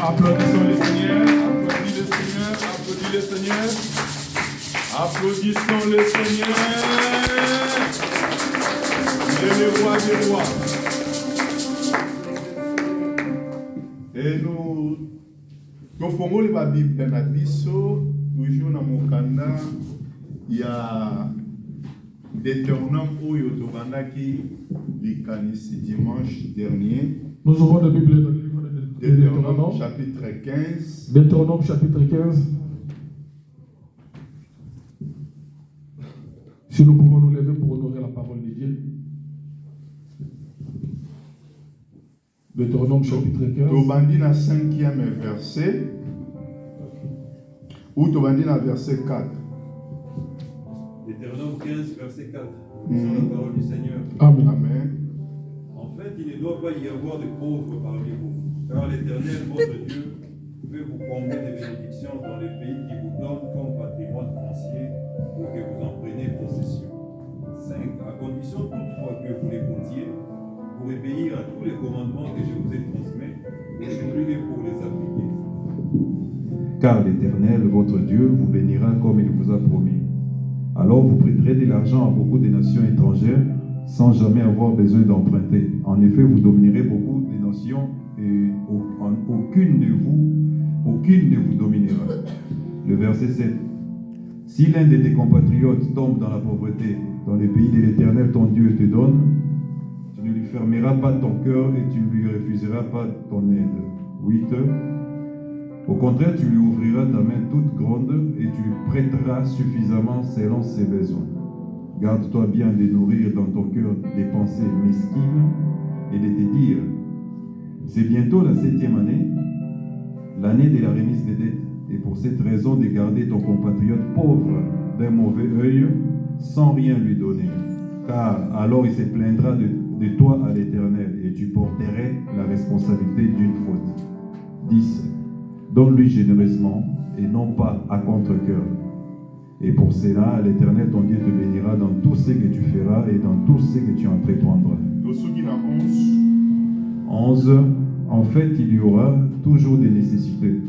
Applaudissons le Seigneur, applaudissez le Seigneur, applaudissez le Seigneur. Applaudissons le Seigneur. Et le roi des rois. Et nous faisons la Bible dans la Bible, toujours dans mon canal, il y a Deutéronome où il y a dimanche dernier. Nous ouvrons la Bible dans le livre de Deutéronome chapitre 15. Deutéronome chapitre 15. Si nous pouvons nous lever pour honorer la parole de Dieu. Deutéronome chapitre 15. Tu vas dans le 5e verset. Ou tu vas dans le verset 4. Deutéronome 15, verset 4. C'est la parole du Seigneur. Amen. Amen. En fait, il ne doit pas y avoir de pauvres parmi vous, car l'Éternel, votre Dieu, veut vous combler de bénédictions dans les pays qui vous donnent comme patrimoine foncier pour que vous en preniez possession. 5. À condition toutefois que vous l'écoutiez, pour obéir à tous les commandements que je vous ai transmis, aujourd'hui et pour les appliquer. Car l'Éternel, votre Dieu, vous bénira comme il vous a promis. Alors vous prêterez de l'argent à beaucoup de nations étrangères sans jamais avoir besoin d'emprunter. En effet, vous dominerez beaucoup de nations et aucune ne vous dominera. Le verset 7. Si l'un de tes compatriotes tombe dans la pauvreté, dans les pays de l'Éternel ton Dieu te donne, tu ne lui fermeras pas ton cœur et tu ne lui refuseras pas ton aide. 8. Au contraire, tu lui ouvriras ta main toute grande et tu lui prêteras suffisamment selon ses besoins. Garde-toi bien de nourrir dans ton cœur des pensées mesquines et de te dire, c'est bientôt la 7e année, l'année de la remise des dettes, et pour cette raison de garder ton compatriote pauvre d'un mauvais œil sans rien lui donner. Car alors il se plaindra de toi à l'Éternel et tu porterais la responsabilité d'une faute. 10. Donne-lui généreusement et non pas à contre-cœur. Et pour cela, l'Éternel, ton Dieu, te bénira dans tout ce que tu feras et dans tout ce que tu entreprendras. 11. En fait, il y aura toujours des nécessités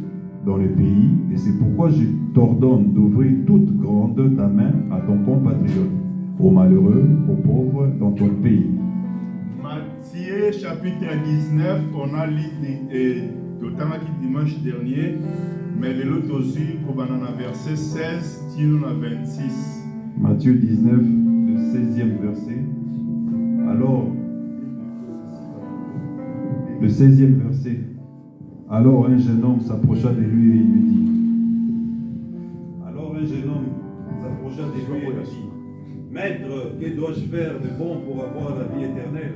dans le pays, et c'est pourquoi je t'ordonne d'ouvrir toute grande ta main à ton compatriote, aux malheureux, aux pauvres dans ton pays. Matthieu chapitre 19, on a lu dimanche dernier, mais l'autre aussi, on a verset 16, à 26. Matthieu 19, le 16e verset. Alors, le 16e verset. Alors un jeune homme s'approcha de lui et il lui dit. Maître, que dois-je faire de bon pour avoir la vie éternelle?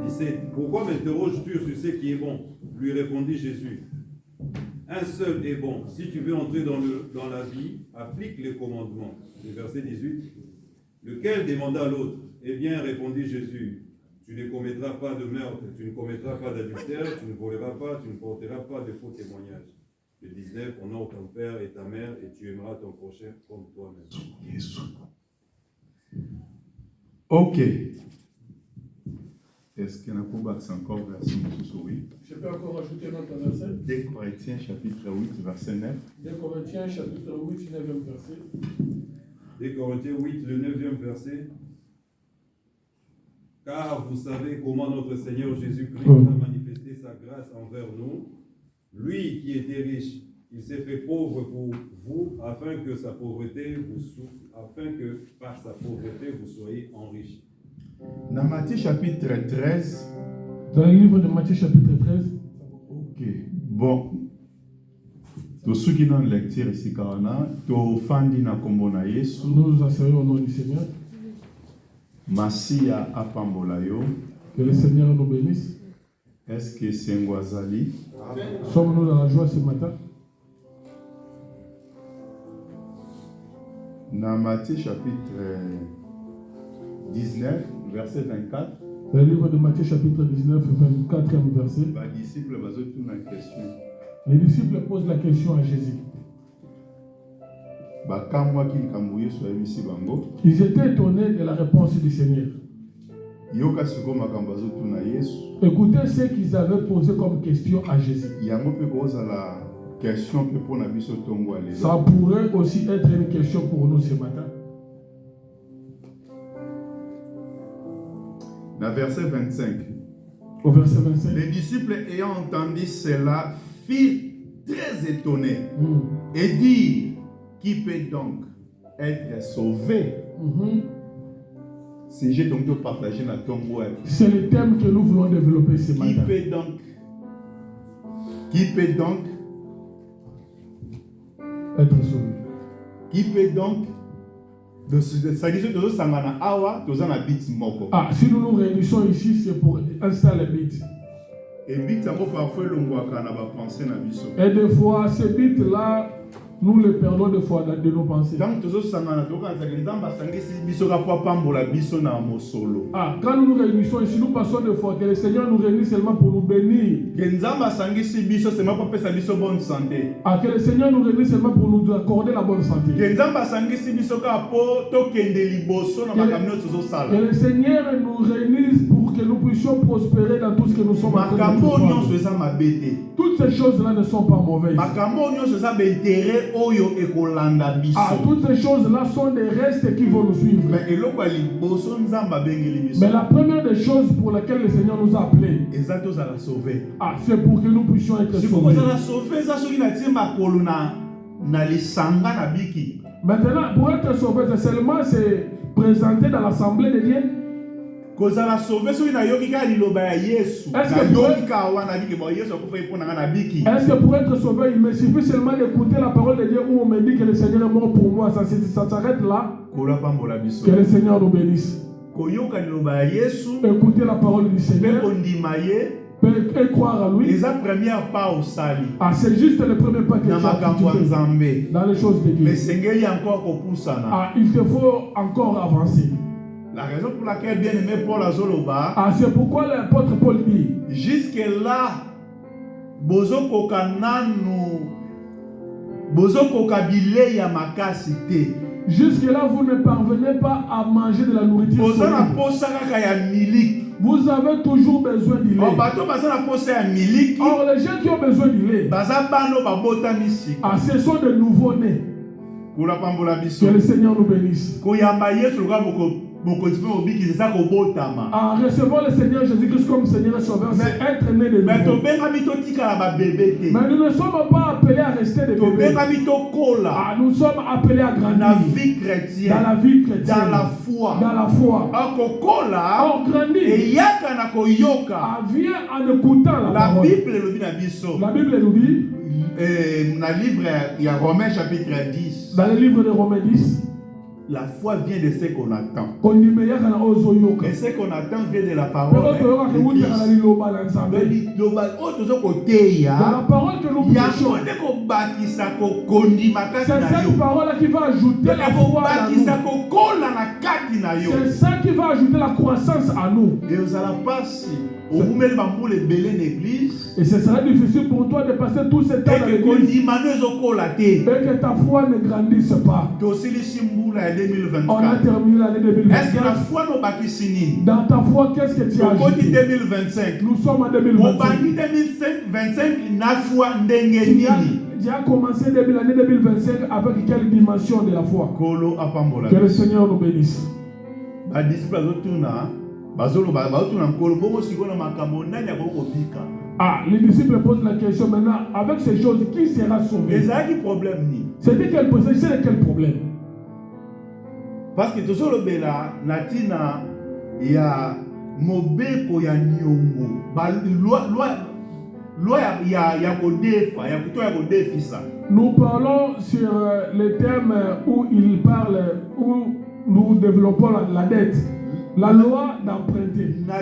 17. Pourquoi m'interroges-tu sur ce qui est bon? Lui répondit Jésus. Un seul est bon. Si tu veux entrer dans la vie, applique les commandements. Le verset 18. Lequel demanda l'autre? Eh bien, répondit Jésus. Tu ne commettras pas de meurtre, tu ne commettras pas d'adultère, tu ne voleras pas, tu ne porteras pas de faux témoignages. Le 19. Honore ton père et ta mère et tu aimeras ton prochain comme toi-même. Ok. Est-ce qu'il y a encore verset oui? Je peux encore ajouter notre verset. 2 Corinthiens chapitre 8, verset 9. 2 Corinthiens chapitre 8, 9e verset. 2 Corinthiens 8, le 9e verset. Car vous savez comment notre Seigneur Jésus-Christ a manifesté sa grâce envers nous. Lui qui était riche, il s'est fait pauvre pour vous, afin que par sa pauvreté vous soyez enrichis. Dans Matthieu chapitre 13. Dans le livre de Matthieu chapitre 13. Ok. Bon. Tous ceux qui ont lecture ici, nous enseignons au nom du Seigneur. Masia apambolayo. Que le Seigneur nous bénisse. Est-ce que c'est Ngwazali? Sommes-nous dans la joie ce matin? Dans Matthieu chapitre 19, verset 24. Dans le livre de Matthieu chapitre 19, 24e verset. Les disciples posent la question à Jésus. Ils étaient étonnés de la réponse du Seigneur. yoka siko makambo azotuna Yesu. Écoutez ce qu'ils avaient posé comme question à Jésus. Yango pe kozala question pe pona biso tongo alelo. Ça pourrait aussi être une question pour nous ce matin. Dans verset 25. Au verset 25. Les disciples ayant entendu cela firent très étonnés et dirent, qui peut donc être sauvé? Si j'ai donc partagé la tongo. C'est le thème que nous voulons développer ce matin. Qui peut donc être sauvé? Qui peut donc ça dit que ça m'a awa tozana bit moko. Ah, si nous nous réunissons ici, c'est pour installer le bit. Et bit ça parfois longwaka na ba penser na biso. Et des fois ces bits là nous les perdons des fois de nos pensées. Donc tozo sangana toka nzamba sangisi biso ka pa pambola biso na mosolo. Ah, quand nous nous réunissons ici, nous passons des fois que le Seigneur nous réunit seulement pour nous bénir. Que nzamba sangisi biso seulement pour pesa biso bonne santé. Ah, que le Seigneur nous réunit seulement pour nous accorder la bonne santé. Que nzamba sangisi biso ka po to kende liboso na makamno tozo sala. Que le Seigneur nous réunisse pour que nous puissions prospérer dans tout ce que nous sommes en train de faire. Toutes ces choses-là ne sont pas mauvaises. Ah, toutes ces choses-là sont des restes qui vont nous suivre. Mais la première des choses pour laquelle le Seigneur nous a appelés, ah, c'est pour que nous puissions être sauvés. Maintenant, pour être sauvé, c'est seulement se présenter dans l'assemblée de Dieu. Est-ce que pour être sauvé, il me suffit seulement d'écouter la parole de Dieu où on me dit que le Seigneur est mort pour moi? Ça s'arrête là. Que le Seigneur nous bénisse. Écouter la parole du Seigneur et croire à lui. Ah, c'est juste le premier pas que tu fais dans les choses de Dieu. Ah, il te faut encore avancer. La raison pour laquelle bien aimé Paul Azoloba. Ah, c'est pourquoi l'apôtre Paul dit. Jusque là, bozo kokananu, bozo kokabile ya makasite. Jusque là, vous ne parvenez pas à manger de la nourriture. Vous avez toujours besoin du lait. Or, les gens qui ont besoin du lait, ah, ce sont de nouveaux-nés. Que le Seigneur nous bénisse. En recevant le Seigneur Jésus-Christ comme Seigneur et Sauveur, c'est être né de nouveau. Mais nous ne sommes pas appelés à rester des bébés. Ah, nous sommes appelés à grandir dans la vie chrétienne, dans la foi. On grandit. Ah, vient en écoutant la parole. La Bible nous dit, dans le livre, il y a Romains chapitre 10. Dans le livre de Romains 10. La foi vient de ce qu'on attend. Et ce qu'on attend vient de la parole. Dans la parole que nous prêchons, c'est cette parole qui va ajouter la foi à nous. C'est ça qui va ajouter la croissance à nous. Et ce sera difficile pour toi de passer tout ce temps dans l'église et que ta foi ne grandisse pas. On a terminé l'année 2024. Dans ta foi, qu'est-ce que tu as ajouté? 2025. Nous sommes en 2025. Tu as commencé l'année 2025 avec quelle dimension de la foi? Que le Seigneur nous bénisse. Ah, les disciples posent la question maintenant, avec ces choses, qui sera sauvé? C'était quel problème? Parce que toujours le bela natina ya mobeko ya nyongo ba loi ya kodefa ya kuto ya kodefisa. Nous parlons sur le thème où il parle, où nous développons la dette. La loi d'emprunter. Dans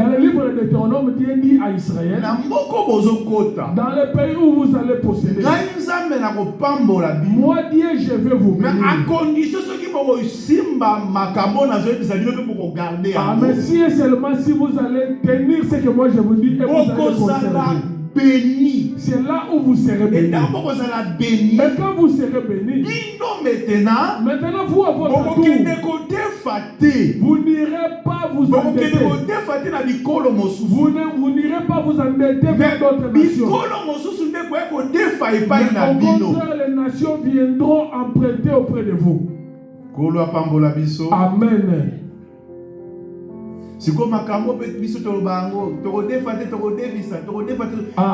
le livre de Deutéronome, Dieu dit à Israël, dans le pays où vous allez posséder, moi Dieu, je vais vous bénir. Ah, mais si et seulement si vous allez tenir ce que moi je vous dis et vous allez conserver. béni. C'est là où vous serez béni. Et d'abord, vous allez béni. Et quand vous serez béni, maintenant vous à votre tour, vous n'irez pas vous endetter. Vous n'irez pas vous endetter vers d'autres nations. Mais au contraire, les nations viendront emprunter auprès de vous. Amen. Si comme makambo peut biso tolobango tokodefate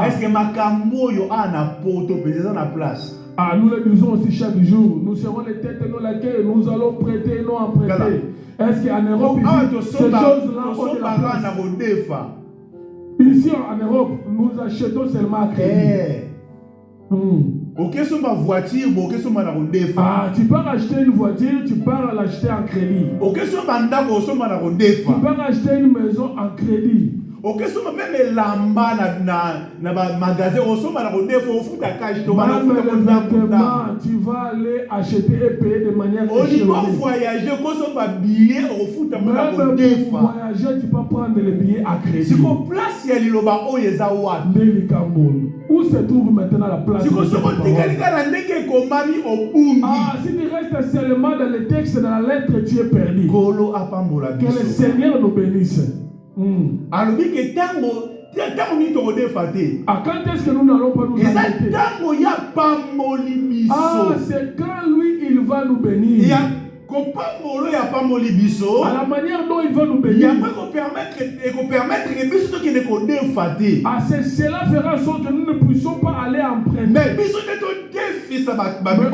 est-ce que makambo yo ana poto peut na place. Ah, nous le disons aussi chaque jour. Nous serons les têtes et non la queue. Nous allons prêter et non emprunter. Est-ce qu'en Europe, ces choses-là ont de la place? Ici en Europe, nous achetons seulement à crédit. Ok, sur ma voiture, ok, sur ma rodefa. Ah, tu peux acheter une voiture, tu peux l'acheter en crédit. Ok, sur ma ndako, sur ma rodefa. Tu peux acheter une maison en crédit. Ok, sur ma même lamba na magasin, sur ma rodefa, au fout à cash, tu vas aller acheter et payer de manière échelonnée. Au niveau voyager, quand sur ma billet, au fout à ma rodefa. Voyager, tu peux prendre les billets à crédit. Si qu'on place il y a l'Iloba, oh yezawat. Où se trouve maintenant la place? Si tu restes seulement dans le texte, dans la lettre, tu es perdu. Que le Seigneur nous bénisse. Ah, quand est-ce que nous n'allons pas nous arrêter? Ah, c'est quand lui, il va nous bénir. À la manière dont il va nous bénir. Ah, cela fera en sorte que nous ne puissions pas aller emprunter. Mais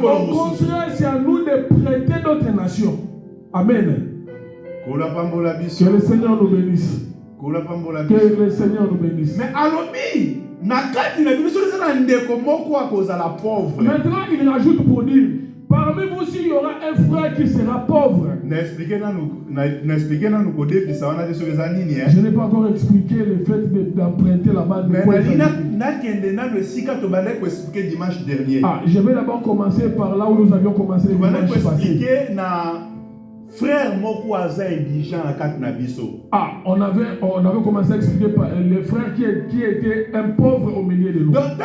au contraire, c'est à nous de prêter d'autres nations. Amen. Que le Seigneur nous bénisse. Que le Seigneur nous bénisse. Mais maintenant, il rajoute pour dire, parmi vous aussi, il y aura un frère qui sera pauvre. Je n'ai pas encore expliqué le fait d'emprunter là-bas. Ah, je vais d'abord commencer par là où nous avions commencé le dimanche passé. Frère moko aza indigent à Katnabiso. Ah, on avait commencé à expliquer par le frère qui était un pauvre au milieu de nous. Donc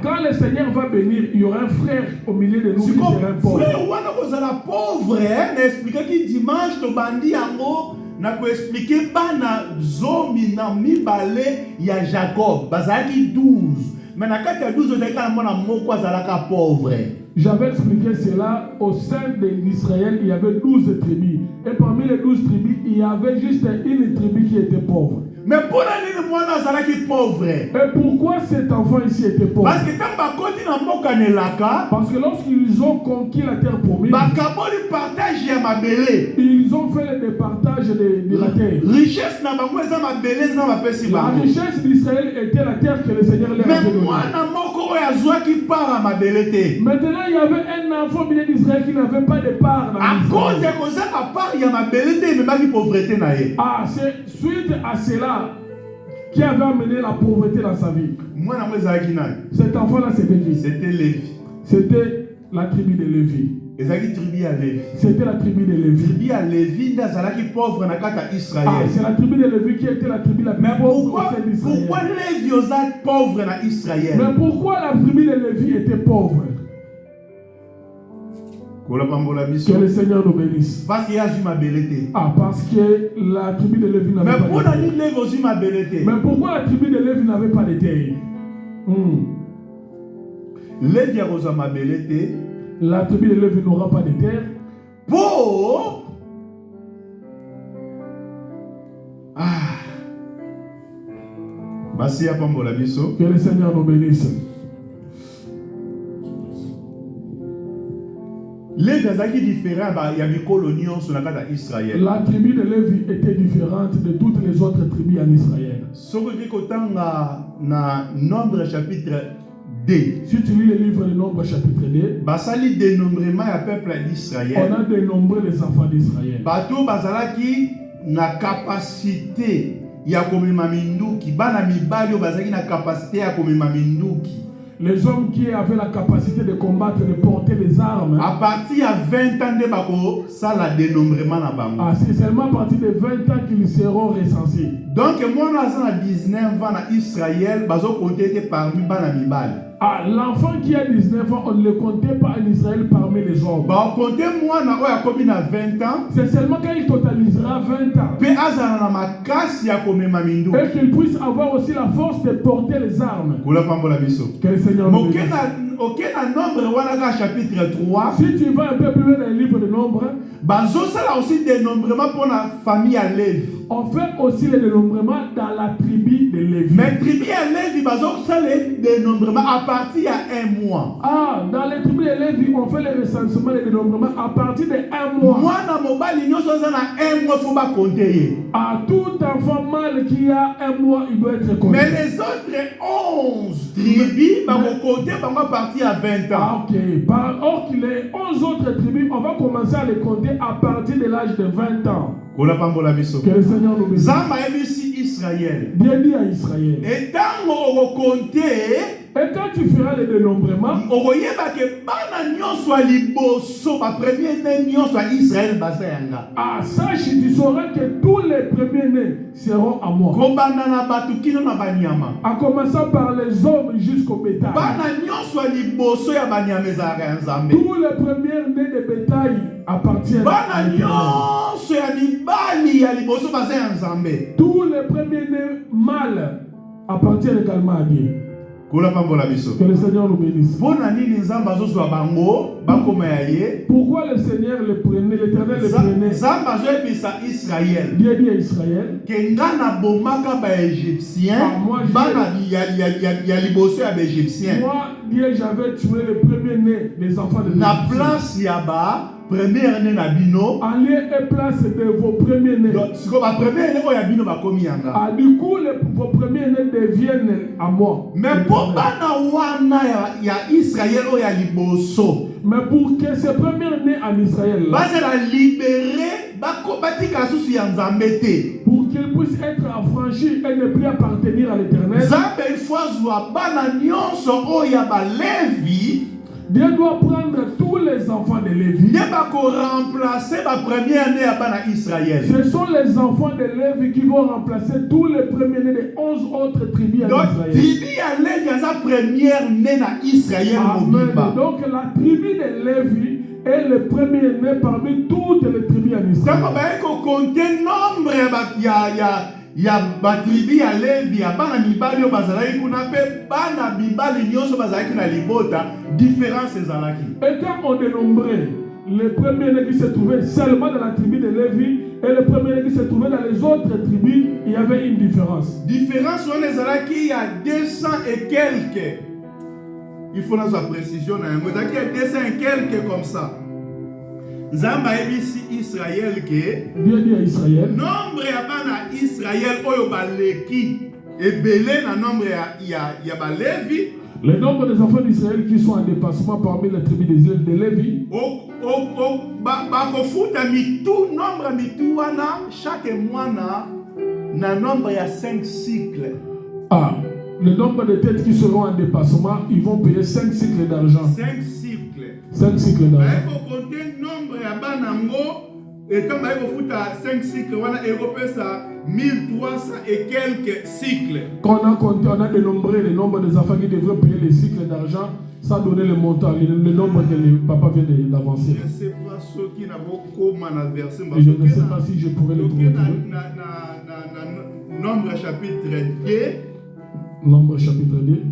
quand le Seigneur va bénir, il y aura un frère au milieu de nous qui sera un pauvre. Frère wana kozala pauvre, n'explique qui dimanche to bandi yango na ko expliquer bana zomi na mibale ya Jacob, bazaki 12. Mais na kati ya 12 ozalaka na mwana moko azalaka pauvre. J'avais expliqué cela au sein d'Israël, il y avait 12 tribus. Et parmi les 12 tribus, il y avait juste une tribu qui était pauvre. Mais pour aller le mois qui pauvre. Et pourquoi cet enfant ici était pauvre? Parce que lorsqu'ils ont conquis la terre promise, ils ont fait le départage de la terre. La richesse d'Israël était la terre que le Seigneur leur avait donnée. Maintenant, il y avait un enfant au milieu d'Israël qui n'avait pas de part dans l'Israël. Ah, c'est suite à cela qui avait amené la pauvreté dans sa vie. Cet enfant-là, c'était qui? C'était Lévi. C'était la tribu de Lévi. C'était la tribu de Lévi. Ah, c'est la tribu de Lévi qui était la tribu la plus pauvre au sein d'Israël. Pourquoi Lévi était pauvre dans Israël? Mais pourquoi la tribu de Lévi était pauvre? Que le Seigneur nous bénisse. Parce qu'il y a ma belleté. Ah, parce que la tribu de Lévi n'avait pas de terre. Mais pourquoi la tribu de Lévi n'avait pas de terre? Lévi a ma belleté. La tribu de Lévi n'aura pas de terre. Pour que le Seigneur nous bénisse. Lévi est différent, il y a des colonies sur la carte d'Israël. La tribu de Lévi était différente de toutes les autres tribus en Israël. Ce que tu as Nombre chapitre 2. Si tu lis le livre de Nombre chapitre 2, basali dénombrement du peuple d'Israël. On a dénombré les enfants d'Israël. Bato bazalaki na capacité ya komema minduki. Bana mibali bazalaki na capacité ya komema minduki. Les hommes qui avaient la capacité de combattre, de porter les armes. À partir de 20 ans de bako, ça la dénombrement na bango. Ah, c'est seulement à partir de 20 ans qu'ils seront recensés. Donc moi na 19 ans na Israël, bazo compter parmi bana mibali. Ah, l'enfant qui a 19 ans, on ne le comptait pas en Israël parmi les hommes. Bah, compter moi na oya komi na 20 ans. C'est seulement quand il totalisera 20 ans. Pe azana na makasi ya komema mindu. Et qu'il puisse avoir aussi la force de porter les armes. Kula pambola biso. Que le Seigneur nous bénisse. Ok na nombre wana ka chapitre 3. Si tu vas un peu plus loin dans le livre de Nombres, bazo sala aussi dénombrement pour la famille à Lévi. On fait aussi le dénombrement dans la tribu de Lévi. Mais tribu à Lévi, bazo sala le dénombrement à partir de 1 mois. Ah, dans les tribus de Lévi, on fait le recensement et le dénombrement à partir de 1 mois. Moi na mobali nyoso za na 1 mois faut pas compter. À tout enfant mâle qui a 1 mois, il doit être compté. Mais les autres 11 tribus, bah on compter à partir à 20 ans. Ah, ok. Or qu'il les 11 autres tribus, on va commencer à les compter à partir de l'âge de 20 ans. Que le Seigneur nous bénisse. Zamba ici Israël. Bien dit à Israël. Et tant on compter, et quand tu feras le dénombrement, on voyait que bana nyonso liboso ba premier né nyonso Israël basayanga. Ah, sache, tu sauras que tous les premiers nés seront à moi. Kobanda na batu kino na banyama. En commençant par les hommes jusqu'au bétail. Bana nyonso liboso ya banyama ezaka nzambe. Tous les premiers nés de bétail appartiennent à Dieu. Tous les premiers nés mâles appartiennent également à Dieu. Que le Seigneur nous bénisse. Pourquoi le Seigneur le prenait, l'Éternel le prenait? Dieu dit à Israël. Moi, Dieu, j'avais tué le premier né des enfants de l'Égyptien. Première année na bino. Allez et place de vos premiers nés. Donc, si vous avez première année, vous avez bino bakomi yanga. Ah, du coup, vos premiers nés deviennent à moi. Mais pour bana wana ya Israël o ya liboso. Mais pour que ces premiers nés en Israël là, la libérer, batika susi ya nzambe te. Pour qu'ils puissent être affranchis et ne plus appartenir à l'Éternel. Nzambe il faut zwa bana nyonso o ya ba Lévi. Dieu doit prendre tous les enfants de Lévi. Dieu va remplacer la première année à Israël. Ce sont les enfants de Lévi qui vont remplacer tous les premiers nés des 11 autres tribus en Israël. Donc, tribu à Lévi est la première née à Israël. Amen. Donc, la tribu de Lévi est le premier né parmi toutes les tribus en Israël. Donc, on va compter nombre ya batribi ya Lévi ya bana mibali o bazalaki kuna pe bana mibali nyonso bazalaki na libota différence ezalaki. Et quand on dénombrait les premiers nés qui se trouvaient seulement dans la tribu de Lévi et les premiers nés qui se trouvaient dans les autres tribus, il y avait une différence. Différence on ezalaki il y a 200 et quelques. Il faut notre précision na yango ezalaki il y a 200 et quelques comme ça. Zamba ebisi Israël ke Dieu dit à Israël. Nombre ya bana Israël oyo baleki ebele na nombre ya ba Lévi. Le nombre des enfants d'Israël qui sont en dépassement parmi les tribus de Lévi. Bakofuta mitu nombre mitu wana chaque mois na nombre ya 5 cycles. Ah, le nombre de têtes qui seront en dépassement, ils vont payer 5 cycles d'argent. 5 cycles. 5 cycles d'argent. Il faut compter nombre ya banango et quand il faut foutre 5 cycles, on a européen ça 1300 et quelques cycles. Quand on a compté, on a dénombré le nombre des enfants qui devraient payer les cycles d'argent sans donner le montant, le nombre que le papa vient d'avancer. Je ne sais pas ce qui n'a pas comment verser. Je ne sais pas si je pourrais le trouver. Nombre chapitre 2. Nombre chapitre 2.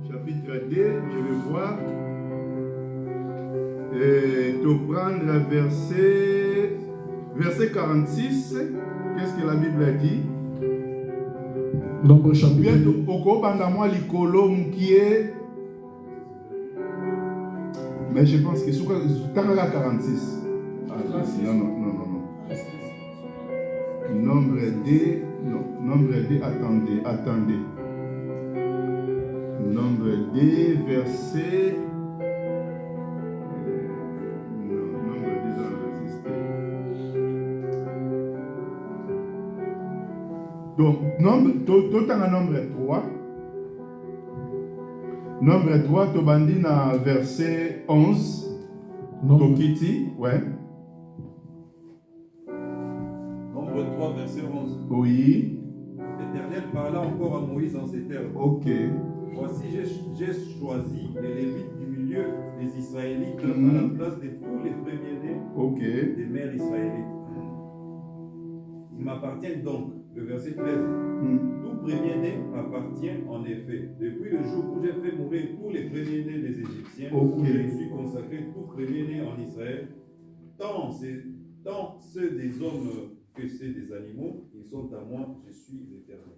Chapitre 2, je vais voir. De prendre verset 46. Qu'est-ce que la Bible a dit? Nombre chapitre 2. Mais je pense que c'est 46. Non. Nombre 2, non. Nombre 2, attendez. Nombre 2, verset... Nombre 2 dans le système. Donc, nombre 3. Nombre 3, Tobandi na verset 11. Tokiti, ouais. Nombre 3, verset 11. Oui. L'Éternel parla encore à Moïse en ces termes. Ok. Voici, j'ai choisi les Lévites du milieu des Israélites à la place de tous les premiers-nés des mères israélites. Ils m'appartiennent donc, le verset 13. Tout premier-né m'appartient en effet. Depuis le jour où j'ai fait mourir tous les premiers-nés des Égyptiens, où je me suis consacré tout premier-né en Israël, tant ceux des hommes que ceux des animaux, ils sont à moi, je suis l'Éternel.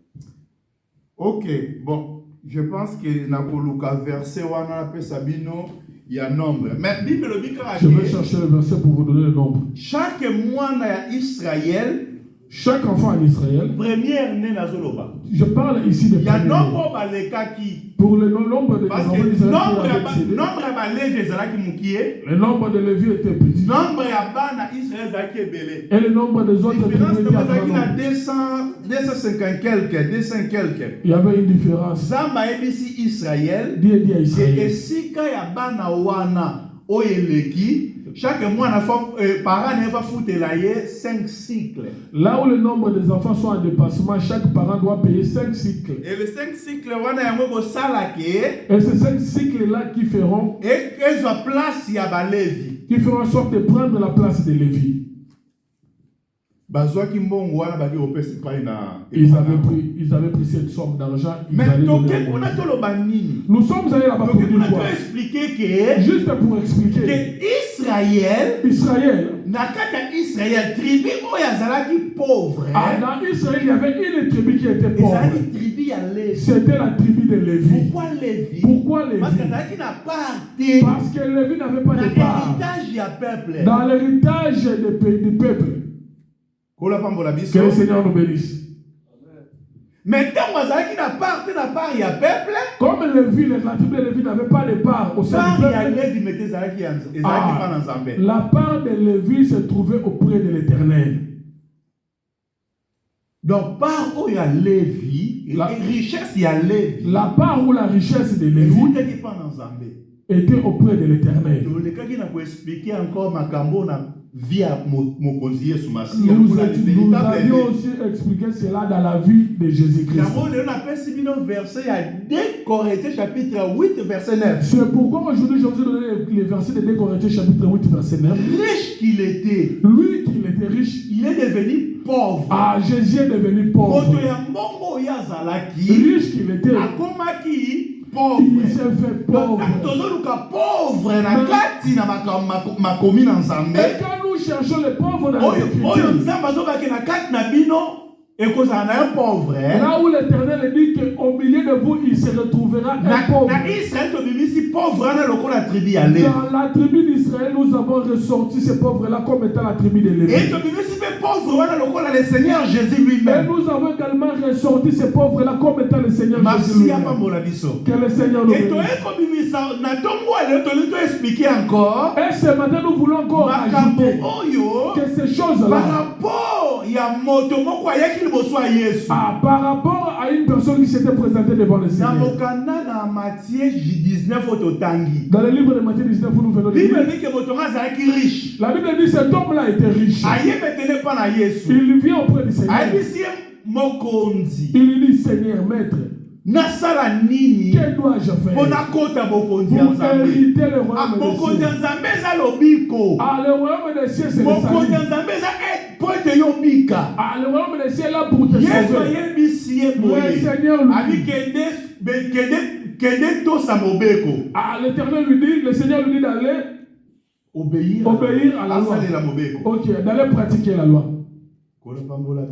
Ok, bon, je pense que Nakoluka verset wana pe Sabino, il y a nombre. Mais Bible le dit. Je vais chercher le verset pour vous donner le nombre. Chaque mois na Israël, chaque enfant en Israël, première né na Zoloba. Je parle ici de il y a nombre baleka qui pour le nombre de parce que le nombre de Lévi était petit. Nombre ya bana Israël zaki ebele. Et le nombre des autres tribus était 250 quelques, 200 quelques. Il y avait une différence. Zamba ebisi Israël. Et sika ya bana wana oyeleki. Chaque mois, parent va foutre 5 cycles. Là où le nombre des enfants sont en dépassement, chaque parent doit payer 5 cycles. Et les 5 cycles, et ces 5 cycles-là qui feront en sorte de prendre la place de Lévi. Ils avaient pris cette somme d'argent. Nous sommes allés là-bas pour dire quoi? Juste pour expliquer que Israël, tribu pauvre. Dans Israël, il y avait une tribu qui était pauvre. C'était la tribu de Lévi. Pourquoi Lévi? Parce que Lévi n'avait pas de part dans l'héritage du peuple. Que le Seigneur nous bénisse. Mais comme la tribu de Lévi n'avait pas de part au sein du peuple, la part de Lévi se trouvait auprès de l'Éternel. Donc, part où il y a Lévi, la richesse, il y a Lévi. La part où la richesse de Lévi était auprès de l'Éternel. Nous avions aussi expliqué cela dans la vie de Jésus-Christ. C'est pourquoi aujourd'hui je vous ai donné les versets de 2 Corinthiens chapitre 8 verset 9. Riche qu'il était. Lui qui était riche, il est devenu pauvre. Ah, Jésus est devenu pauvre. Riche qu'il était, pauvre. Il s'est fait pauvre. Et quand nous cherchons les pauvres dans les Écritures, là où l'Éternel dit qu'au milieu de vous, il se retrouvera un pauvre. Dans la tribu d'Israël, nous avons ressorti ces pauvres-là comme étant la tribu de Lévi. Et nous avons également ressorti ces pauvres-là comme étant le Seigneur Jésus lui-même. Que le Seigneur nous bénisse. Et ce matin, nous voulons encore ajouter que ces choses-là, par rapport à une personne qui s'était présentée devant le Seigneur. Dans le livre de Matthieu 19, nous venons de lire. La Bible dit que cet homme-là était riche. Il vient auprès du Seigneur. Il lui dit, Seigneur, maître, que dois-je faire pour hériter le royaume des cieux? Ah, le royaume des cieux, c'est le salut. Ah, le royaume des cieux est là pour te sauver. Le Seigneur lui dit. Ah, l'Éternel lui dit, le Seigneur lui dit d'aller obéir à la loi. Ok, d'aller pratiquer la loi.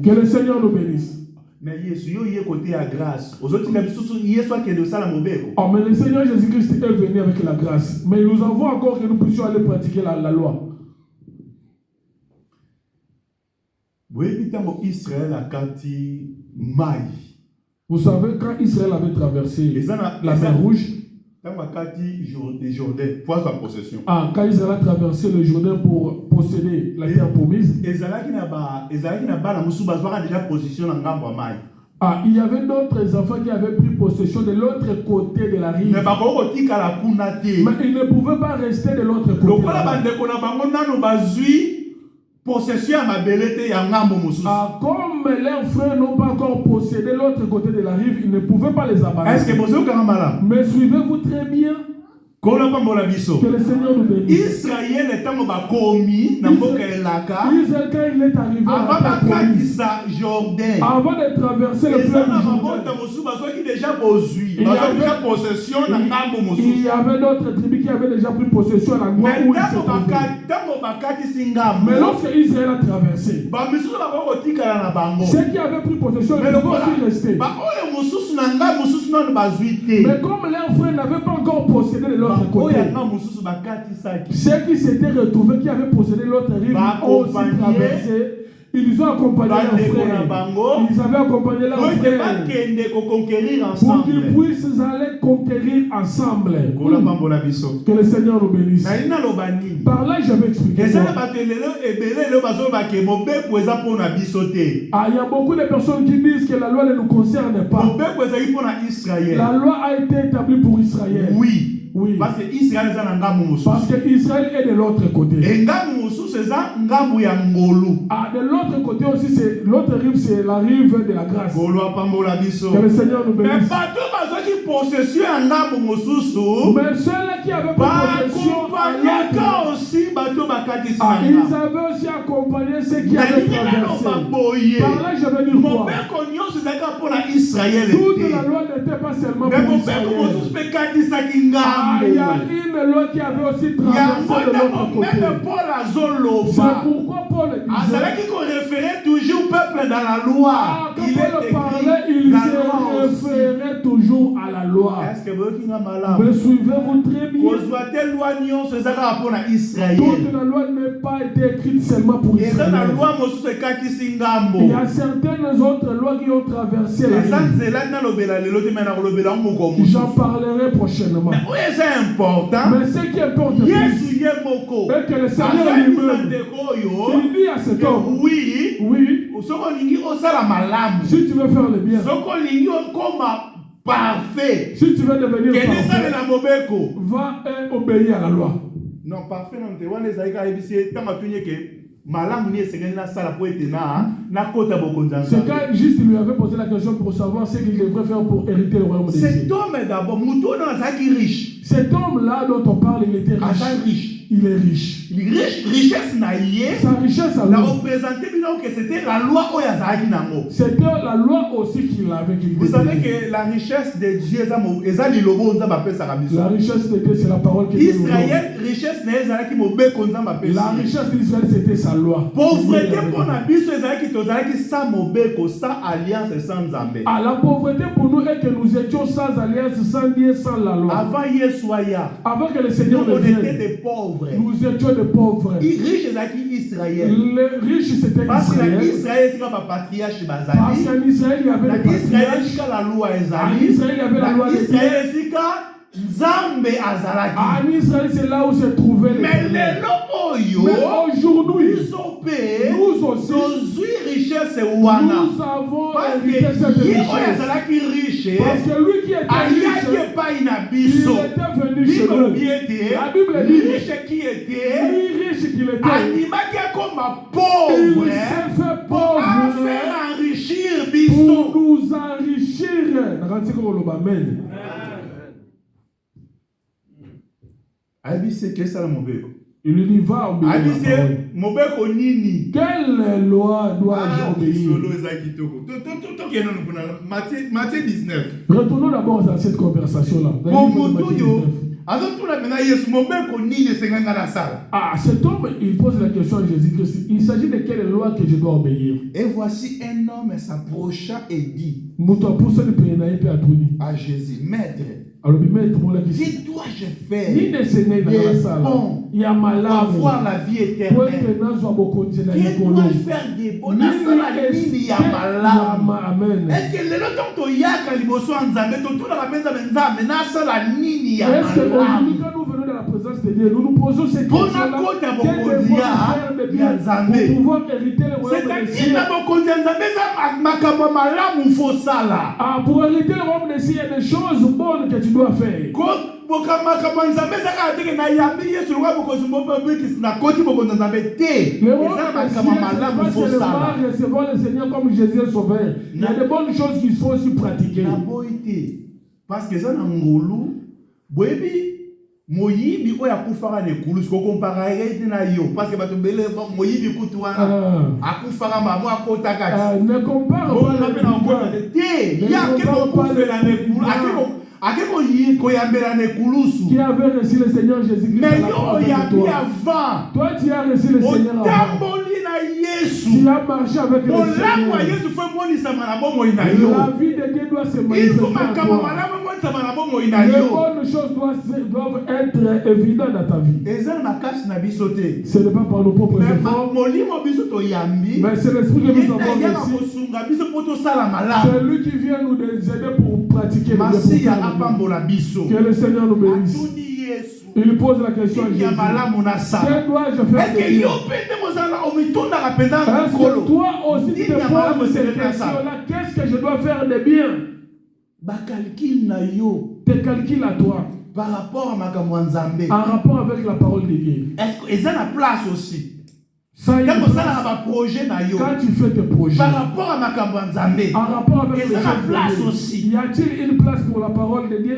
Que le Seigneur nous bénisse. Mais côté à grâce. Oh, mais le Seigneur Jésus-Christ est venu avec la grâce. Mais il nous envoie encore que nous puissions aller pratiquer la loi. Vous savez, quand Israël avait traversé la mer Rouge, ah, quand Israël a traversé le Jourdain pour posséder la terre promise, Ah, il y avait d'autres enfants qui avaient pris possession de l'autre côté de la rive. Mais ils ne pouvaient pas rester de l'autre côté. Possession à ma belete ya ngambo mosusu. Ah, comme leurs frères n'ont pas encore possédé l'autre côté de la rive, ils ne pouvaient pas les abandonner. Est-ce que vous avez mais suivez-vous très bien? Que le Seigneur nous bénisse. Israël est en bas commis na mboka elaka. Israël quand il est arrivé avant de traverser le fleuve Jourdain, il y avait d'autres tribus qui avaient déjà pris possession à l'endroit où ils se trouvaient. Mais lorsque Israël a traversé, ceux qui avaient pris possession, ils pouvaient aussi rester. Mais comme leurs frères n'avaient pas encore possédé de l'autre côté, ceux qui s'étaient retrouvés, qui avaient possédé l'autre rive, ont aussi traversé. Ils ont accompagné leurs frères. Ils avaient accompagné leurs frères pour qu'ils puissent aller conquérir ensemble. Que le Seigneur nous bénisse. Par là, j'avais expliqué. Ah, il y a beaucoup de personnes qui disent que la loi ne nous concerne pas. La loi a été établie pour Israël. Oui. Oui. Parce que Israël est de l'autre côté. Ah, de l'autre côté aussi, c'est l'autre rive, c'est la rive de la grâce. Que le Seigneur nous bénisse. Mais ceux-là qui avaient possession, ils avaient aussi accompagné ceux qui avaient traversé. Par là, je veux dire quoi? Toute la loi n'était pas seulement pour Israël. Il y a une loi qui avait aussi traversé de l'autre côté. C'est pourquoi Paul disait toujours peuple dans la loi. Quand Paul parlait, il se référait toujours à la loi. Mais suivez-vous très bien. Toute la loi n'a pas été écrite seulement pour Israël. Il y a certaines autres lois qui ont traversé la vie. J'en parlerai prochainement. C'est important. Mais ce qui importe plus, c'est que le Seigneur lui-même, il dit à cet homme, oui, si tu veux faire le bien, parfait, si tu veux devenir parfait, va obéir à la loi. Non, parfait, non, tu vois, les aïkas, c'est quand juste il lui avait posé la question pour savoir ce qu'il devrait faire pour hériter le royaume des cieux. Cet homme est d'abord, riche. Cet homme-là dont on parle, il était riche. Il est riche. Richesse naïe. Sa richesse à lui. Représenté que c'était la loi Oyazaki Nango. C'était la loi aussi qu'il avait. Vous savez que la richesse de Dieu, la richesse de Dieu, c'est la parole qui Israël, richesse naïe, la richesse d'Israël, c'était sa loi. Pauvreté pour Nabiso, qui sans Mobeko, sans alliance et sans Zambé. Ah, la pauvreté pour nous est que nous étions sans alliance, sans Dieu, sans la loi. Avant que le Seigneur nous vienne, étions des pauvres. Nous étions des pauvres. Les riches, Israël. Les riches, c'était Israël. Parce qu'en Israël, il y avait patriarche. Parce qu'en Israël, il y avait le patriarche. En Israël, il y avait la loi. Israël, Nzambe azalaki. En Israël, c'est là où se trouvait les mais aujourd'hui, nous aussi, richesse wana. Nous avons hérité cette richesse. Parce que lui qui était riche, il était venu chez nous. La Bible dit, riche qu'il était, il s'est fait pauvre pour nous enrichir. Amen. Il lui dit, va obéir. Quelle loi dois-je obéir? Matthieu 19. Retournons d'abord à cette conversation-là. Cet homme, il pose la question à Jésus-Christ. Il s'agit de quelle loi que je dois obéir? Et voici un homme s'approcha et dit à Jésus, Maître, que dois-je faire pour avoir la vie éternelle? Que dois-je faire des bons? Est-ce que le temps yaka liboso nzambe to tout la penza nzambe na sala nini ya malamu? présence de Dieu, nous nous posons ces questions-là. Quel devoir faire de bien pour pouvoir hériter le royaume des cieux? Pour hériter le royaume des cieux, il y a des choses bonnes que tu dois faire. Recevoir le Seigneur comme Jésus est sauveur. Il y a de bonnes choses qu'il faut aussi pratiquer. Parce que ça n'a ngolu, boyebi moyibi oya kufara ne kulus ko comparer na yo parce que bato bele moyibi kutuana akufara mamo akotaka ne compare pas te ya ke ko kufela ne kulus akeko yi ko yambela ne kulusu qui avait reçu le Seigneur Jésus-Christ. Mais yo ya avant toi tu as reçu le Seigneur avant. Tu as marché avec le Seigneur. La vie de Dieu doit se manifester. Les bonnes choses doivent être évidentes dans ta vie. Ce n'est pas par nos propres efforts, mais c'est l'Esprit que nous avons reçu. C'est lui qui vient nous aider pour pratiquer le bien. Que le Seigneur nous bénisse. Il pose la question à Jésus. Que dois-je faire de bien? Est-ce que toi aussi tu te poses cette question-là? Qu'est-ce que je dois faire de bien? Tes calculs à toi. Par rapport à en rapport avec la parole de Dieu. Est-ce qu'il y a une place aussi? Quand tu fais tes projets, par rapport à en rapport avec les place aussi. Y a-t-il une place pour la parole de Dieu?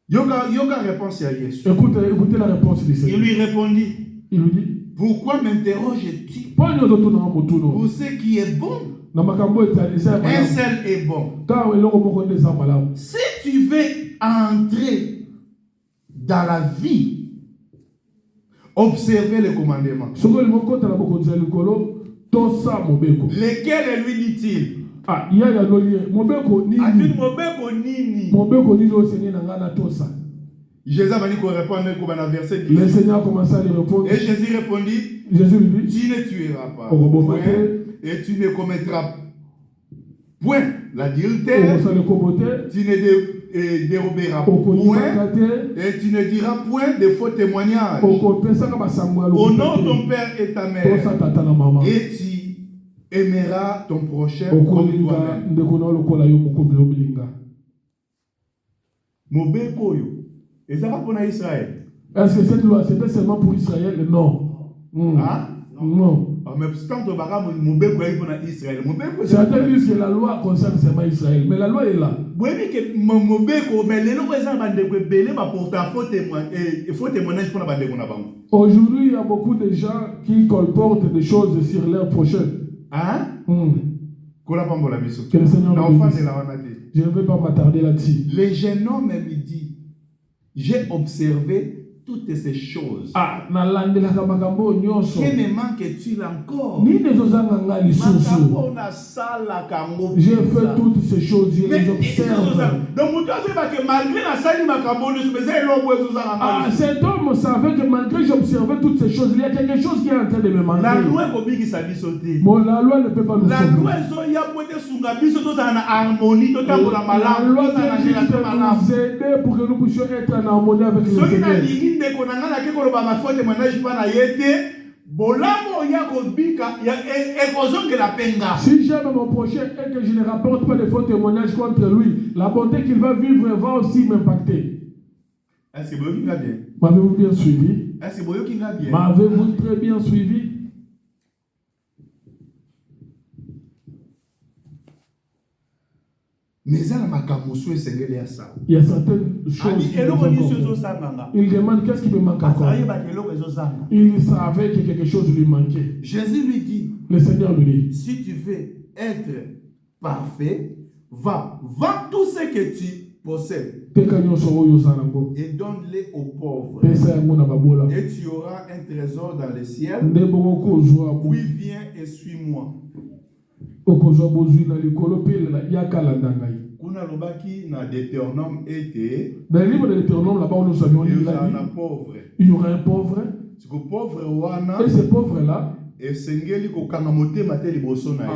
Yoga réponse à Jésus. Écoutez la réponse du Seigneur. Il lui répondit. Il lui dit, pourquoi m'interroges-tu pour ce qui est bon? Un seul est bon. Si tu veux entrer dans la vie, observez les commandements. Lesquels lui dit-il? Jésus va dire qu'on répond à verset 10. Le Seigneur commença à lui répondre. Et Jésus répondit, Jésus lui dit, tu ne tueras pas. Point, et tu ne commettras point l'adultère. Tu ne déroberas point. Et tu ne diras point de faux témoignages. Au nom de ton père et ta mère. Et tu aimeras ton prochain comme toi-même. Mobekoyo. Et ça va pour Israël. Est-ce que cette loi, c'était seulement pour Israël? Non. Ah? Non. Mais quand on va pour Israël, certains disent que la loi concerne seulement Israël, mais la loi est là. Aujourd'hui, il y a beaucoup de gens qui colportent des choses sur leurs prochains. Hein? Que le Seigneur nous bénisse. Je ne vais pas m'attarder là-dessus. Le jeune homme lui dit, j'ai observé toutes ces choses. Que me manque-t-il encore? J'ai fait toutes ces choses, je les observe. Cet homme savait que malgré que j'observais toutes ces choses, il y a quelque chose qui est en train de me manquer. La loi ne peut pas nous sauver. La loi vient juste nous aider pour que nous puissions être en harmonie avec le Seigneur. Si j'aime mon prochain et que je ne rapporte pas de faux témoignages contre lui, la bonté qu'il va vivre va aussi m'impacter. Est-ce que vous bien? M'avez-vous bien suivi? Est-ce que vous bien? M'avez-vous très bien suivi? Mais il y a certaines choses. Il demande qu'est-ce qui me manque encore. Il savait que quelque chose lui manquait. Jésus lui dit, le Seigneur lui dit, si tu veux être parfait, va, vends tout ce que tu possèdes et donne-les aux pauvres. Et tu auras un trésor dans le ciel. Puis viens et suis-moi. Kuna lobaki na Deutéronome était. Dans le livre de Deutéronome, là-bas où nous avions lu, il y aura un pauvre. Et ce pauvre-là, esengeli kokanga motema te liboso na ye.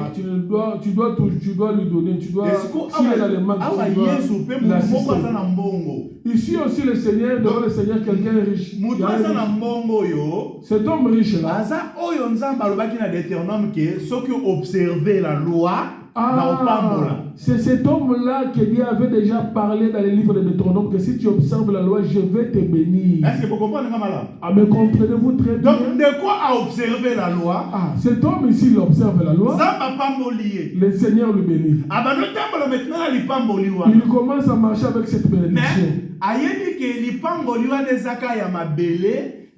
Tu dois lui donner, tu dois s'il est dans les mains, awa Yesu pe moko aza na mbongo. Ici aussi le Seigneur, devant le Seigneur, quelqu'un est riche. Mutu aza na mbongo yo. Cet homme riche là. Aza oyo nzamba alobaki na Deutéronome ke soki observer la loi na opambola. C'est cet homme-là que Dieu avait déjà parlé dans les livres de Deutéronome que si tu observes la loi, je vais te bénir. Est-ce que vous comprenez mal? Ah, mais comprenez-vous très bien? Donc, de quoi à observer la loi? Ah, cet homme ici, il observe la loi. Le Seigneur le bénit. Il commence à marcher avec cette bénédiction.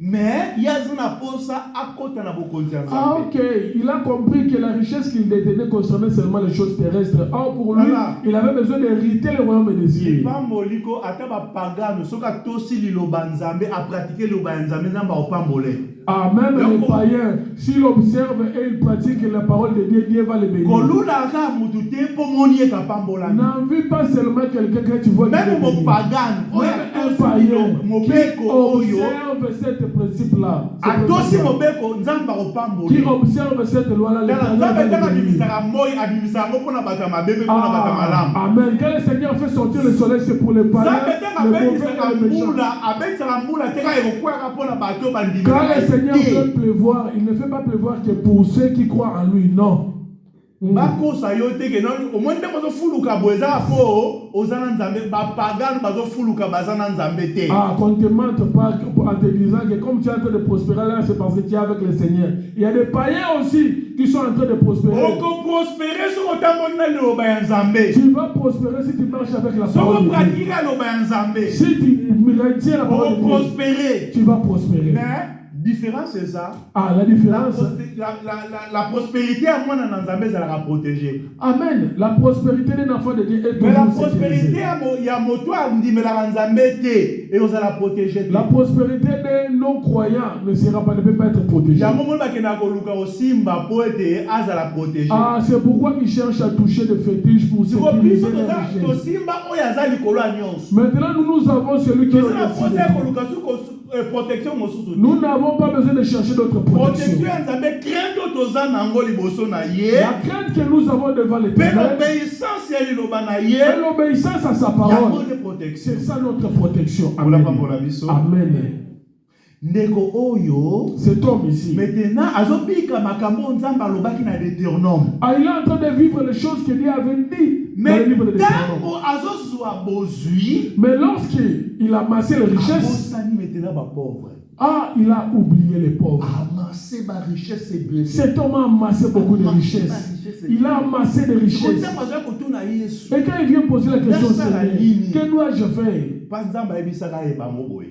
Mais il y a une posa à côté de la bokonzi. Ah, ok. Il a compris que la richesse qu'il détenait concernait seulement les choses terrestres. Or, pour lui, il avait besoin d'hériter le royaume des cieux. Il pas moliko ataba pagano soka tosi lilobanzambe a pratiquer lilobanzambe namba opambolé. Ah, même les païens, s'il observe et il pratique la parole de Dieu, Dieu va le bénir. N'envie pas seulement quelqu'un que tu vois. Même mon pagan, un païen qui observe ce principe-là. Qui observe cette loi-là. Amen. Quand le Seigneur fait sortir le soleil, c'est pour les païens. Quand le Seigneur fait pleuvoir, il ne fait pas pleuvoir que pour ceux qui croient en lui, non. Ah, qu'on te mente pas en te disant que comme tu es en train de prospérer là, c'est parce que tu es avec le Seigneur. Il y a des païens aussi qui sont en train de prospérer. Tu vas prospérer si tu marches avec la parole de Dieu. Si tu retiens la parole de Dieu, tu vas prospérer. Différence c'est ça. Ah, la différence. La prospérité à moi dans Nzambe ça la protéger. Amen. La prospérité d'un enfant de Dieu est mais la prospérité il y a moto à ndimela Nzambe té et on va la protéger. La prospérité des non-croyants ne peut pas être protégée. Il y a moment ba kena ko luka osimba po ete aza la protéger. Ah, c'est pourquoi ils cherchent à toucher des fétiches pour se sécuriser. Maintenant nous avons celui qui est protection. Nous n'avons pas besoin de chercher d'autres protections. La crainte que nous avons devant l'Éternel, l'obéissance à sa parole, c'est ça notre protection. Amen. Amen. Cet homme ici, maintenant, il est en train de vivre les choses que Dieu avait dit. Mais lorsqu'il a amassé les richesses, il a oublié les pauvres. Cet homme a amassé beaucoup de richesses. Il a amassé des richesses. Et quand il vient poser la question, que dois-je faire?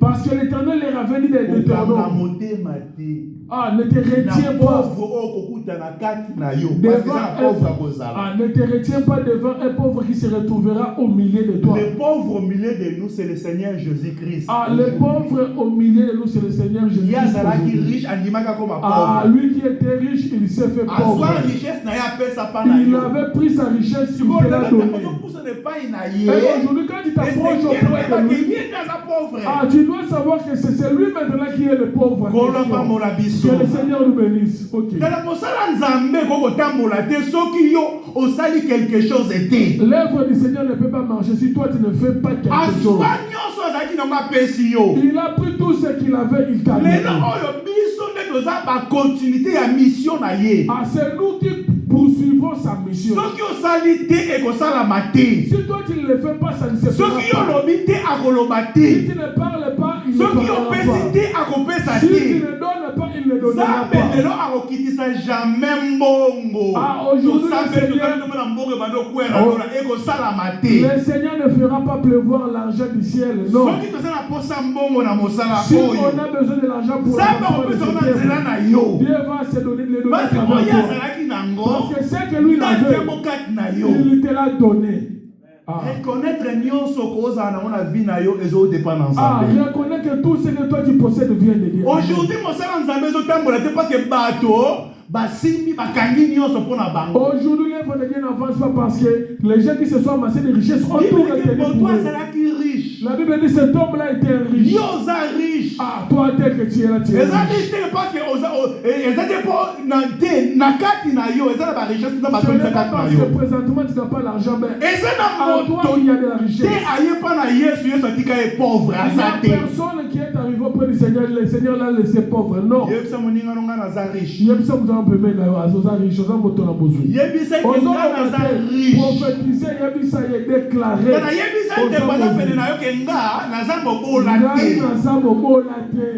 Parce que l'Éternel leur avait dit de Deutéronome. Ne te retiens pas. Ne te retiens pas devant un pauvre qui se retrouvera au milieu de toi. Le pauvre au milieu de nous, c'est le Seigneur Jésus-Christ. Le pauvre au milieu de nous, c'est le Seigneur Jésus-Christ. Lui qui était riche, il s'est fait pauvre. Il avait pris sa richesse, il te l'a donné. Et aujourd'hui, quand tu t'approches auprès de lui, tu dois savoir que c'est celui maintenant qui est le pauvre. Que le Seigneur nous bénisse. Ok. L'œuvre du Seigneur ne peut pas marcher si toi tu ne fais pas quelque chose. Il a pris tout ce qu'il avait, il t'a donné. C'est nous qui poursuivons sa mission. Si toi tu ne le fais pas, ça ne se fera pas. Si tu ne parles pas, il ne parlera pas. Si tu ne donnes pas, il ne donnera pas. Aujourd'hui, le Seigneur ne fera pas pleuvoir l'argent du ciel. Non. Si on a besoin de l'argent pour Dieu va se donner de le donner. Parce que c'est que lui l'avait, il te l'a donné. Reconnaître que tout ce que toi tu possèdes vient de Dieu. Aujourd'hui, aujourd'hui, l'œuvre de Dieu n'avance pas parce que les gens qui se sont amassés des richesses ont tout retenu pour eux. riche. La Bible dit cet homme-là était riche. Yo oza riche. Ah, toi, tel que tu es là, tu es Eza riche. riche te parce que eza te po na kati na yo eza na ba richesse na ba Ce n'est kati pas na parce yo. que présentement tu n'as pas l'argent, mais Eza na en toi moto il y a de la richesse. te aye pa na Yesu atika est pauvre Il n'y a azate. personne qui est arrivé auprès du Seigneur, le Seigneur l'a laissé pauvre. Non. Yebisa moninga nonga na za riche. Il y a des gens qui ont besoin de riche, ils ont besoin. Yebisa ke nga na za riche. Prophétiser, il y a des gens qui ont déclaré. Na yebisa te bana pene na yo ke nga na za mobola te.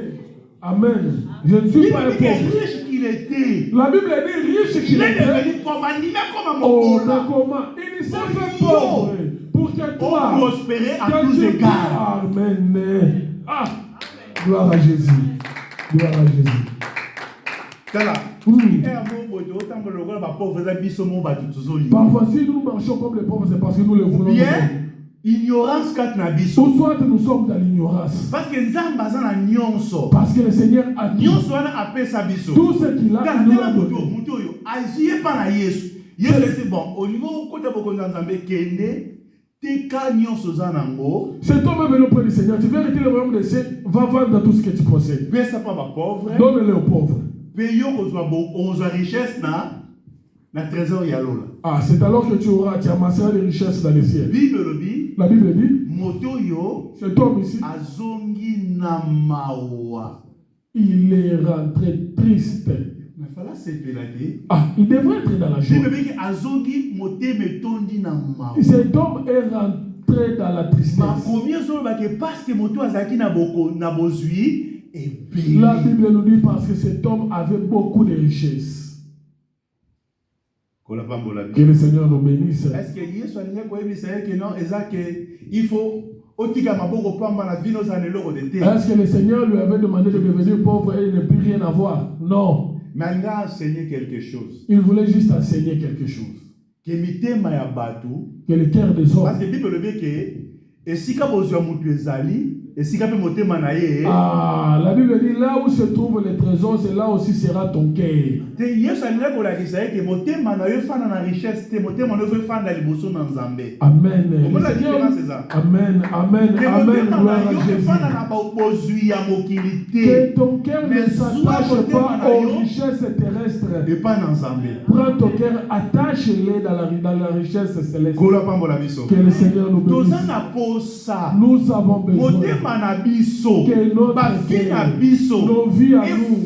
Amen. Je ne suis pas un pauvre. Riche qu'il était. La Bible dit riche qu'il Il est était. devenu pauvre, il est comme un Oh, mobola. mais comment? Il s'est fait pauvre pour que toi prospérer à que tous tu égards. Amen. Ah, gloire à Jésus. Gloire à Jésus. Tala. Parfois, si nous marchons comme les pauvres, c'est parce que nous le voulons. Bien, ignorance kat na biso. Ou soit nous sommes dans l'ignorance. Parce que nzambe aza na nyonso. Parce que le Seigneur a dit Nyonso wana apesa biso. tout ce qu'il a, il nous l'a donné. Mutu oyo azie pa na Yesu. Yesu c'est bon. Au niveau kota bokonza nzambe kende teka nyonso za nango. Cet homme est venu auprès du Seigneur. Tu veux hériter le royaume des cieux, va vendre tout ce que tu possèdes. Pesa pa ba pauvre. Donne-le aux pauvres. Payo kozwa richesse na trésor ya lola. Ah, c'est alors que tu amasseras des richesses dans les ciels. La Bible dit, moto yo cet homme ici, azongi na mawa. Il est rentré triste. Mais fala sepelaki. Ah, il devrait être dans la joie. Azongi moteme tondi na mawa. Cet homme est rentré dans la tristesse. Ma combien sont parce que moto azaki na bozui. La Bible nous dit parce que cet homme avait beaucoup de richesses. Que le Seigneur nous bénisse. Est-ce que Yesu alinga koyebisa que non il faut otika maboko pamba na vino za neloko de terre. Est-ce que le Seigneur lui avait demandé de devenir pauvre et de ne plus rien avoir? Non. Mais il a enseigné quelque chose. Il voulait juste enseigner quelque chose. Que mitema ya batu, que le cœur des hommes. Parce que la Bible dit que esika bozwa mutu ezali esika pe motema na ye. Ah, la Bible dit là où se trouve le trésor, c'est là aussi sera ton cœur. Te Yesu alinga kolakisa ke motema na yo fana na richesse te motema na yo fana liboso na Nzambe. Amen. Comment la différence c'est ça? Amen, amen, amen. Gloire à Jésus. Fana na bozui ya mokilité. Que ton cœur ne s'attache pas aux richesses terrestres. Et pas dans Nzambe. Prends ton cœur, attache-les dans la richesse céleste. Que le Seigneur nous bénisse. Nous avons besoin que notre cœur, nos vies à nous,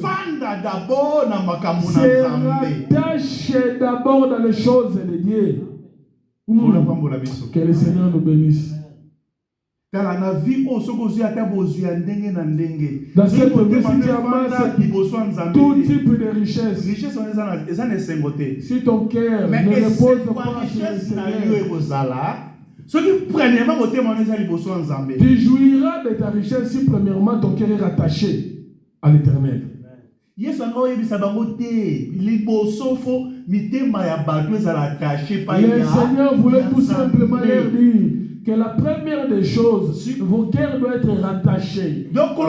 se rattachent d'abord dans les choses de Dieu. Que le Seigneur nous bénisse. Dans cette vie, tu amasses tout type de richesse. Si ton cœur ne repose pas sur le Seigneur, tu jouiras de ta richesse si premièrement ton cœur est rattaché à l'Éternel. Le Seigneur voulait tout simplement leur dire que la première des choses, vos cœurs doivent être rattachés. Donc, la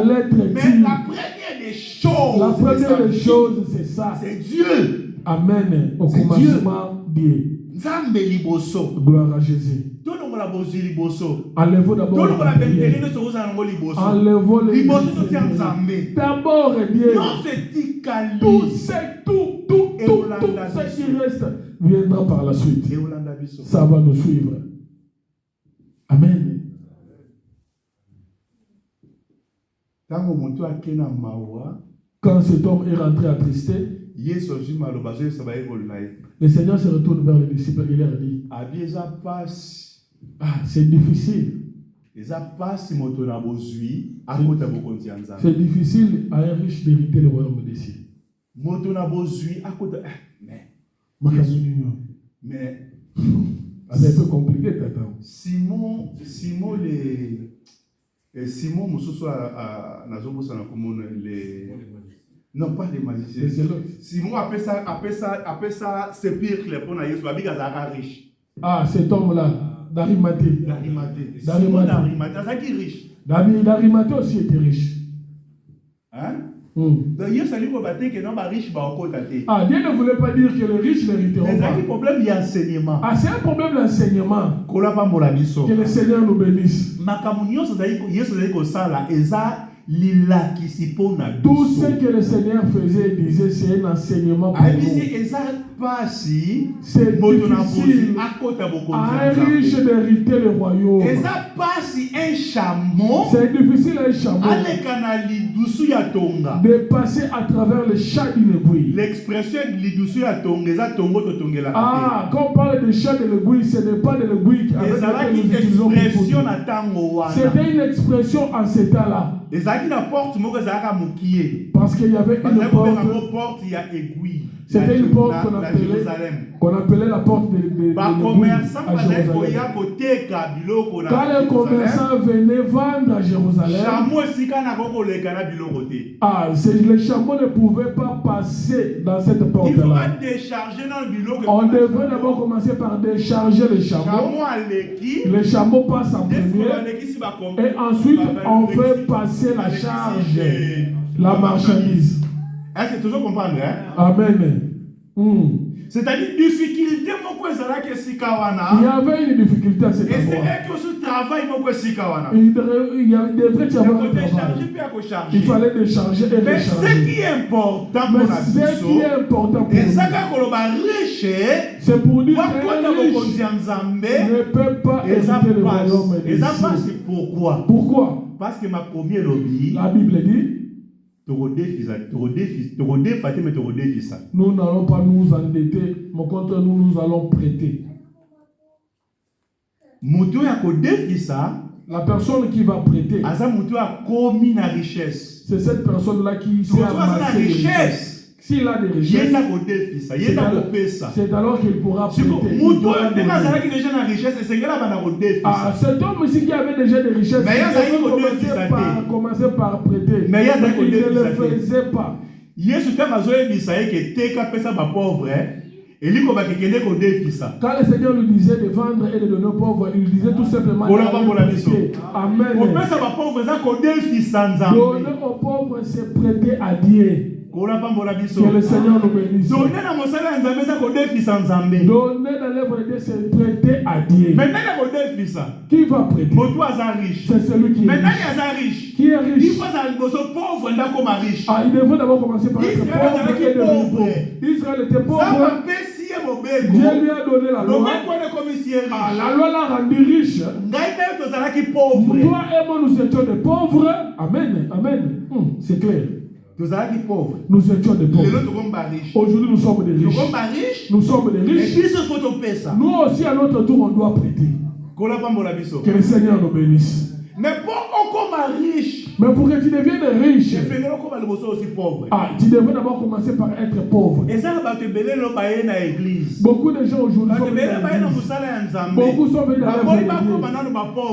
lettre dit, mais la première des choses, c'est ça. C'est Dieu. Amen. Au commencement, Dieu. Gloire à Jésus. Enlevons d'abord les matériels. Enlevons les matériels. D'abord Dieu. Tout ce qui reste viendra par la suite. Ça va nous suivre. Amen. Quand cet homme est rentré attristé, le Seigneur se retourne vers les disciples et leur dit, c'est difficile. C'est difficile à un riche d'hériter le royaume des cieux. Mais c'est un peu compliqué, tata. Simon Moussousou non pas les magiciens. Simon appelle ça sépulcre pour Yesu riche. Ah, cet homme-là, d'Arimathée. Simon d'Arimathée, c'est qui riche. D'Arimathée aussi était riche. Hein? Dieu ne voulait pas dire que les riches n'hériteront pas. C'est un problème d'enseignement. C'est un problème d'enseignement. Que le Seigneur nous bénisse. Tout ce que le Seigneur faisait et disait, c'est un enseignement pour nous. C'est difficile à un riche d'hériter le royaume. C'est difficile à un chameau de passer à travers le chat d'une aiguille. L'expression quand on parle de chat de l'aiguille, ce n'est pas de l'aiguille avec laquelle nous utilisons pour poudre. C'était une expression en ce temps-là. Parce qu'il y avait une porte. C'était une porte qu'on appelait la porte de l'aiguille à Jérusalem. Quand les commerçants venaient vendre à Jérusalem, les chameaux ne pouvaient pas passer dans cette porte-là. On devrait d'abord commencer par décharger les chameaux. Les chameaux passent en premier. Et ensuite, on fait passer la charge, la marchandise. Est-ce que tu comprends? Amen. C'est-à-dire, difficulté, il y avait une difficulté à cet endroit. Il devrait y avoir un travail. Il fallait décharger et mais recharger. ce qui est important pour nous, c'est pour dire que ne peut pas hériter le royaume des cieux. Pourquoi? Parce que ma première lobby, la Bible dit, nous n'allons pas nous endetter, mais contre nous allons prêter. La personne qui va prêter, c'est cette personne-là qui s'est amassée des richesses. S'il a des richesses, c'est alors qu'il pourra prêter. Cet homme ici qui avait déjà des richesses, il commencer par prêter. Mais il ne le faisait pas. Quand le Seigneur lui disait de vendre et de donner aux pauvres, il lui disait tout simplement Amen. Donner aux pauvres, c'est prêter à Dieu. Que le Seigneur nous bénisse. Donner dans l'œuvre de Dieu, c'est prêter à Dieu. Qui va prêter? C'est celui qui est riche. Qui est riche? Il devrait d'abord commencer par être pauvre et devenir pauvre. Israël était pauvre. Dieu lui a donné la loi. La loi l'a rendu riche. Toi et moi, nous étions des pauvres. Amen. Amen. C'est clair. Nous étions des pauvres. Aujourd'hui, nous sommes des riches. Nous sommes des riches. Nous aussi, à notre tour, on doit prêter. Que le Seigneur nous bénisse. Mais pour que tu deviennes riche, tu devrais d'abord commencer par être pauvre. Beaucoup de gens aujourd'hui sont venus dans l'église. Beaucoup sont venus dans l'église.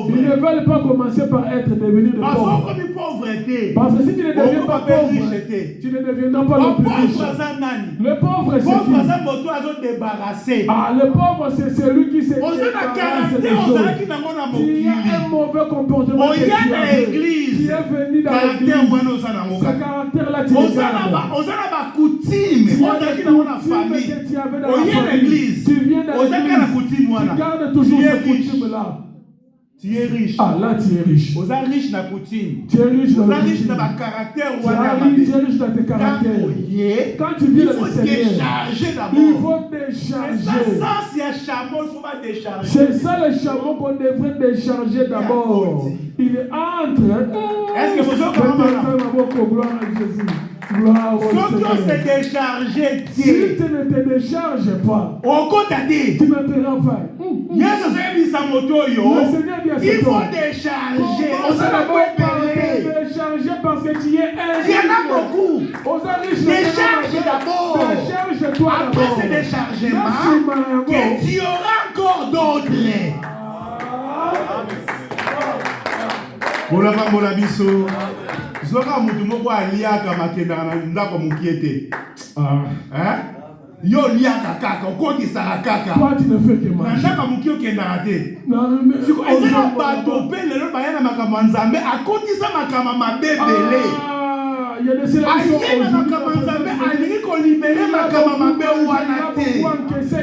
Ils ne veulent pas commencer par être devenus des pauvres. Parce que si tu ne deviens pas pauvre, tu ne deviendras pas le plus riche. Le pauvre, c'est qui? Le pauvre, c'est celui qui s'est débarrassé des choses. Qui a un mauvais comportement. Tu es venu dans l'église. Ce caractère-là, tu le gardes. Tu avais dans la famille. Tu viens dans l'église. Tu gardes toujours cette coutume-là. Tu es riche. Là, tu es riche. Tu es riche dans la coutume. Tu es riche dans tes caractères. Quand tu viens dans le Seigneur, il faut décharger. C'est ça le chameau qu'on devrait décharger d'abord. Il entre. Est-ce que vous avez gloire à Jésus? Gloire au Seigneur. Si tu ne te décharges pas, tu ne te rends pas. Le Seigneur dit à cet homme, décharger parce que tu es un riche. Décharge d'abord. Décharge-toi d'abord. Après ce déchargement, que tu auras encore d'autres. Bola biso. Zoka mutu moko aliaka makenda na ndako mukiete. Yo liaka kaka, okotisa kaka. Toi tu ne fais que marcher. Ndaka mukio kenda raté. Siko ezela bato pe lelo bayana makambo nzambe akotisa makambo mabebele. Il y y a des sélections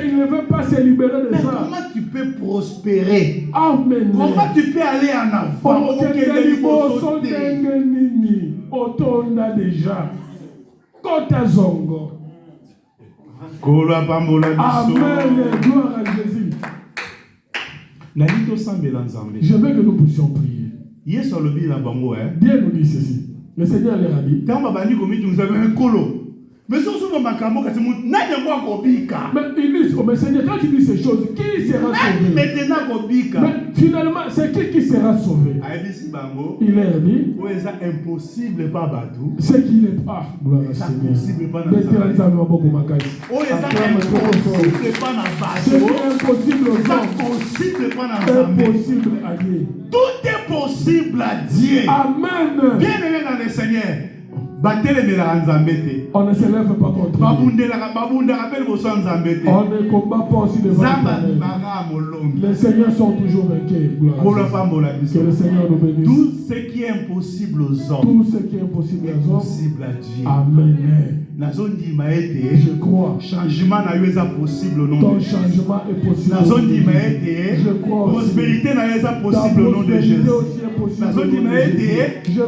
il ne veut pas se libérer de mais ça. comment tu peux prospérer? Amen. Comment tu peux aller en avant? Otonda déjà. Kota zongo. Amen. Gloire à Jésus. Je veux que nous puissions prier. Dieu nous dit ceci. Le Seigneur leur a dit. Mais ils disent, oh, mais Seigneur, quand tu dis ces choses, qui sera sauvé? Mais finalement, c'est qui sera sauvé? Il leur dit, impossible ce qui n'est pas, gloire à Seigneur. Impossible à Dieu. Tout est possible à Dieu. Amen. Bien-aimé dans le Seigneur. On ne se lève pas contre lui. On ne combat pas aussi devant l'Éternel. Les seigneurs sont toujours vainqueurs. Que le Seigneur nous bénisse. Tout ce qui est impossible aux hommes. Tout ce qui est impossible aux hommes. Possible à Dieu. Amen. Je crois. Changement est possible au nom de Jésus. Ton changement est possible. Je crois. Prospérité est possible au nom de Jésus.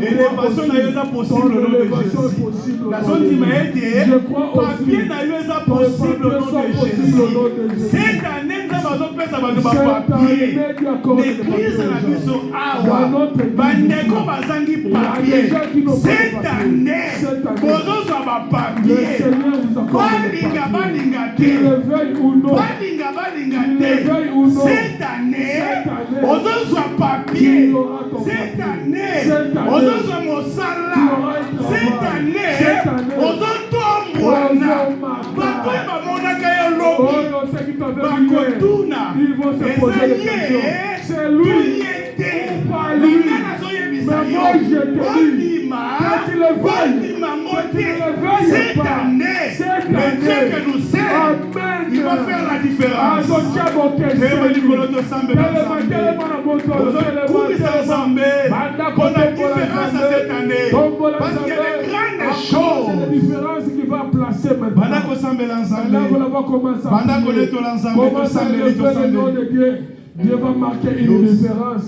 Élévation est possible au nom de Jésus. La zone d'humanité, papier n'a eu ça possible au nom de Jésus. Cette année, nous avons fait ça avec papier. L'église n'a vu son awa. Bandeko bazangi papier. Cette année, bozo soit ma papier. Balinga te. Balinga te. Cette année, bozo soit papier. Cette année, bozo soit mon salaire. Cette année, ils vont se poser des questions. C'est lui. Pas lui. Mais moi je te dis, que tu le veuilles cette année, le Dieu que nous servons, il va faire la différence. Cette année, parce qu'il y a des grandes choses. C'est la différence qui va placer maintenant. Dieu va marquer une différence.